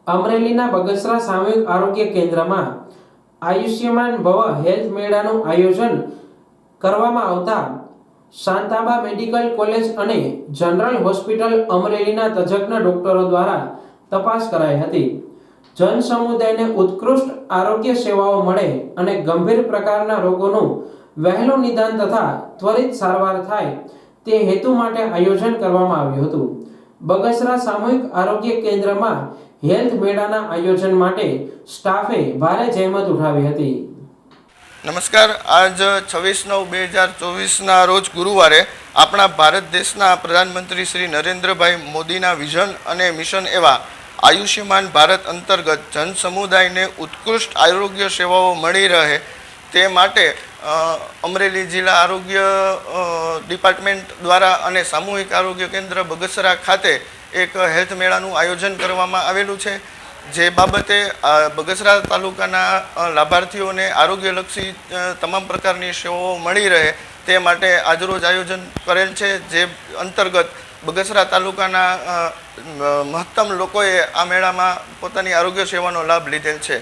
અમરેલીના બગસરા સામૂહિક આરોગ્ય કેન્દ્રમાં આયુષ્યમાન ભવ હેલ્થ મેળાનું આયોજન કરવામાં આવતા શાંતાબા મેડિકલ કોલેજ અને જનરલ હોસ્પિટલ અમરેલીના તજજ્ઞ ડોક્ટરો દ્વારા તપાસ કરાઈ હતી। જન સમુદાયને ઉત્કૃષ્ટ આરોગ્ય સેવાઓ મળે અને ગંભીર પ્રકારના રોગોનું વહેલું નિદાન તથા ત્વરિત સારવાર થાય તે હેતુ માટે આયોજન કરવામાં આવ્યું હતું। બગસરા સામૂહિક આરોગ્ય કેન્દ્રમાં હેલ્થ મેળાના આયોજન માટે સ્ટાફે ભારે જહેમત ઉઠાવી હતી। નમસ્કાર, આજ 26/9/2024 રોજ ગુરુવારે આપણા ભારત દેશના પ્રધાનમંત્રી શ્રી નરેન્દ્રભાઈ મોદીના વિઝન અને મિશન એવા આયુષ્યમાન ભારત અંતર્ગત જન સમુદાયને ઉત્કૃષ્ટ આરોગ્ય સેવાઓ મળી રહે તે માટે અમરેલી જિલ્લા આરોગ્ય ડિપાર્ટમેન્ટ દ્વારા અને સામૂહિક આરોગ્ય કેન્દ્ર બગસરા ખાતે એક હેલ્થ મેળાનું આયોજન કરવામાં આવેલું છે। જે બાબતે બગસરા તાલુકાના લાભાર્થીઓને આરોગ્યલક્ષી તમામ પ્રકારની સેવાઓ મળી રહે તે માટે આજરોજ આયોજન કરેલ છે। જે અંતર્ગત બગસરા તાલુકાના મહત્તમ લોકોએ આ મેળામાં પોતાની આરોગ્ય સેવાનો લાભ લીધેલ છે।